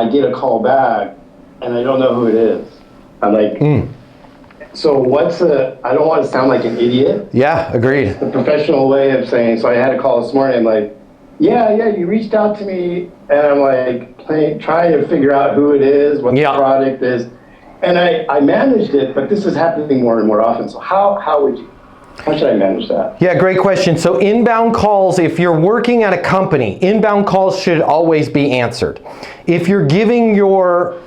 I get a call back and I don't know who it is. I'm like, so I don't want to sound like an idiot. Yeah, agreed. The professional way of saying, so I had a call this morning, I'm like, yeah, you reached out to me, and I'm like trying to figure out who it is, what the product is. And I managed it, but this is happening more and more often. So how should I manage that? Yeah, great question. So inbound calls, if you're working at a company, inbound calls should always be answered. If you're giving your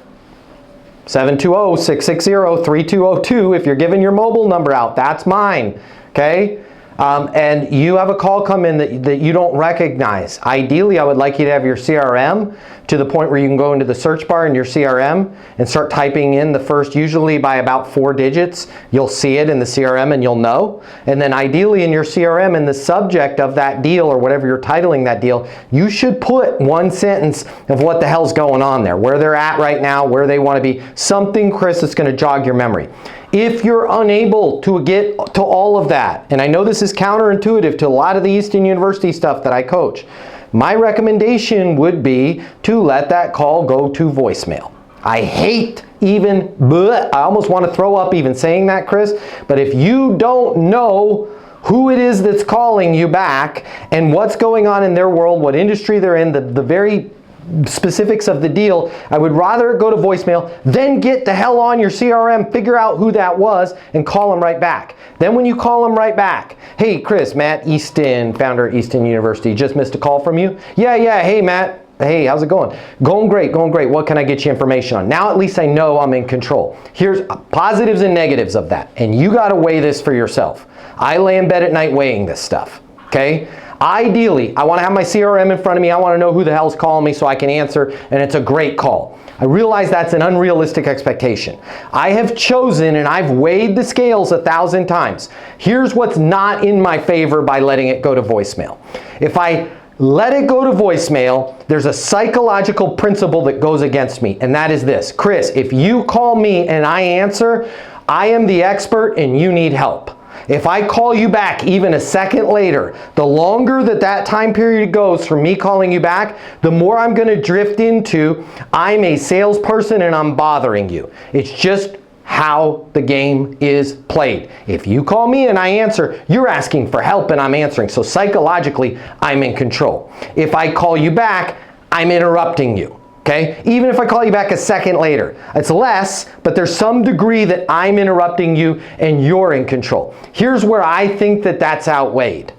720-660-3202, if you're giving your mobile number out, that's mine, okay? And you have a call come in that you don't recognize. Ideally, I would like you to have your CRM to the point where you can go into the search bar in your CRM and start typing in the first, usually by about 4 digits. You'll see it in the CRM and you'll know. And then ideally in your CRM, in the subject of that deal or whatever you're titling that deal, you should put 1 sentence of what the hell's going on there, where they're at right now, where they want to be. Something, Chris, that's going to jog your memory. If you're unable to get to all of that, and I know this is counterintuitive to a lot of the Easton University stuff that I coach, my recommendation would be to let that call go to voicemail. I hate even, I almost want to throw up even saying that, Chris, but if you don't know who it is that's calling you back and what's going on in their world, what industry they're in, the very specifics of the deal, I would rather go to voicemail, then get the hell on your CRM, figure out who that was, and call them right back. Then when you call them right back, hey Chris, Matt Easton, founder of Easton University, just missed a call from you? Yeah, hey Matt, hey, how's it going? Going great. What can I get you information on? Now at least I know I'm in control. Here's positives and negatives of that, and you gotta weigh this for yourself. I lay in bed at night weighing this stuff, okay? Ideally, I want to have my CRM in front of me. I want to know who the hell's calling me so I can answer, and it's a great call. I realize that's an unrealistic expectation. I have chosen, and I've weighed the scales 1,000 times. Here's what's not in my favor by letting it go to voicemail. If I let it go to voicemail, there's a psychological principle that goes against me, and that is this. Chris, if you call me and I answer, I am the expert and you need help. If I call you back even a second later, the longer that time period goes from me calling you back, the more I'm going to drift into I'm a salesperson and I'm bothering you. It's just how the game is played. If you call me and I answer, you're asking for help and I'm answering. So psychologically, I'm in control. If I call you back, I'm interrupting you. Okay? Even if I call you back a second later. It's less, but there's some degree that I'm interrupting you and you're in control. Here's where I think that's outweighed.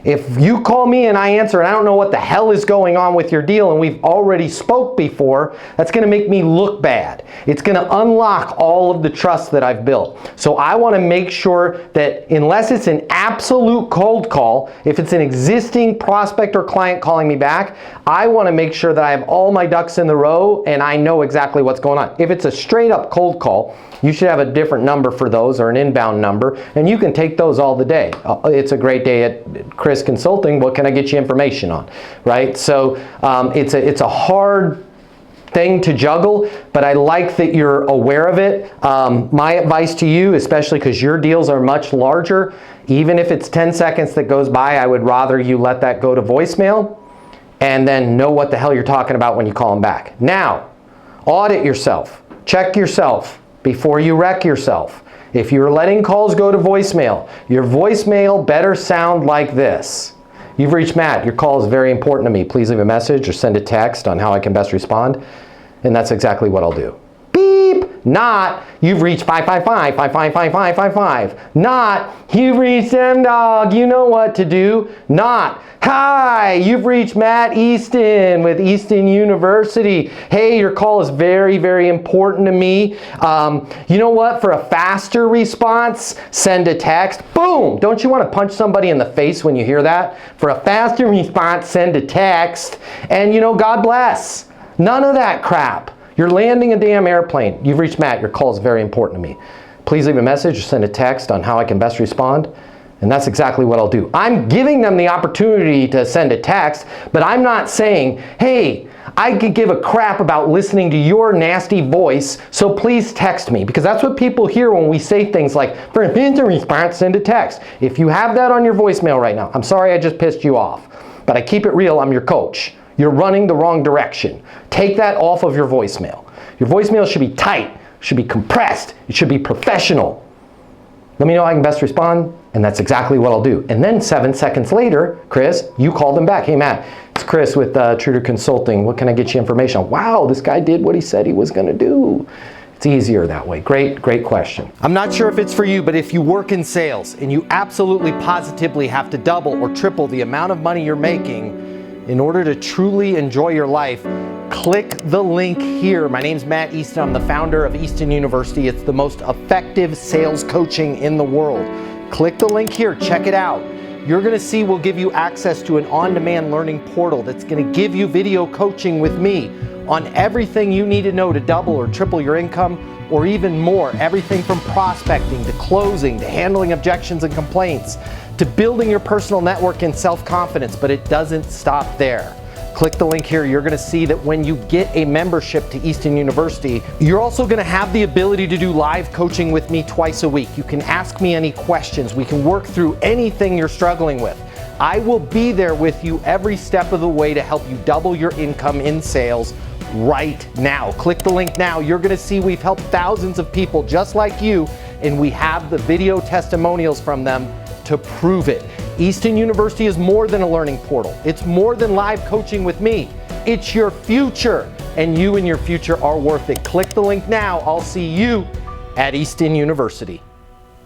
If you call me and I answer and I don't know what the hell is going on with your deal and we've already spoke before, that's going to make me look bad. It's going to unlock all of the trust that I've built. So I want to make sure that unless it's an absolute cold call, if it's an existing prospect or client calling me back, I want to make sure that I have all my ducks in the row and I know exactly what's going on. If it's a straight up cold call, you should have a different number for those or an inbound number, and you can take those all the day. It's a great day at Chris Consulting. What can I get you information on, right? So it's a hard thing to juggle, but I like that you're aware of it. My advice to you, especially because your deals are much larger, even if it's 10 seconds that goes by, I would rather you let that go to voicemail and then know what the hell you're talking about when you call them back. Now, audit yourself. Check yourself before you wreck yourself. If you're letting calls go to voicemail, your voicemail better sound like this. You've reached Matt. Your call is very important to me. Please leave a message or send a text on how I can best respond. And that's exactly what I'll do. Beep. Not, you've reached 555-555-555. Not, you've reached M-Dog. You know what to do. Not, hi, you've reached Matt Easton with Easton University. Hey, your call is very, very important to me. You know what? For a faster response, send a text. Boom! Don't you want to punch somebody in the face when you hear that? For a faster response, send a text. And you know, God bless. None of that crap. You're landing a damn airplane. You've reached Matt. Your call is very important to me. Please leave a message or send a text on how I can best respond. And that's exactly what I'll do. I'm giving them the opportunity to send a text, but I'm not saying, hey, I could give a crap about listening to your nasty voice, so please text me. Because that's what people hear when we say things like, for an instant response, send a text. If you have that on your voicemail right now, I'm sorry I just pissed you off. But I keep it real, I'm your coach. you're running the wrong direction. Take that off of your voicemail. Your voicemail should be tight, should be compressed, it should be professional. Let me know how I can best respond, and that's exactly what I'll do. And then 7 seconds later, Chris, you call them back. Hey Matt, it's Chris with Truder Consulting. What can I get you information on? Wow, this guy did what he said he was gonna do. It's easier that way. Great question. I'm not sure if it's for you, but if you work in sales and you absolutely positively have to double or triple the amount of money you're making in order to truly enjoy your life, click the link here. My name's Matt Easton. I'm the founder of Easton University. It's the most effective sales coaching in the world. Click the link here, check it out. You're gonna see we'll give you access to an on-demand learning portal that's gonna give you video coaching with me on everything you need to know to double or triple your income, or even more. Everything from prospecting to closing to handling objections and complaints to building your personal network and self-confidence, but it doesn't stop there. Click the link here. You're gonna see that when you get a membership to Easton University, you're also gonna have the ability to do live coaching with me twice a week. You can ask me any questions. We can work through anything you're struggling with. I will be there with you every step of the way to help you double your income in sales right now. Click the link now. You're gonna see we've helped thousands of people just like you, and we have the video testimonials from them to prove it. Easton University is more than a learning portal. It's more than live coaching with me. It's your future, and you and your future are worth it. Click the link now. I'll see you at Easton University.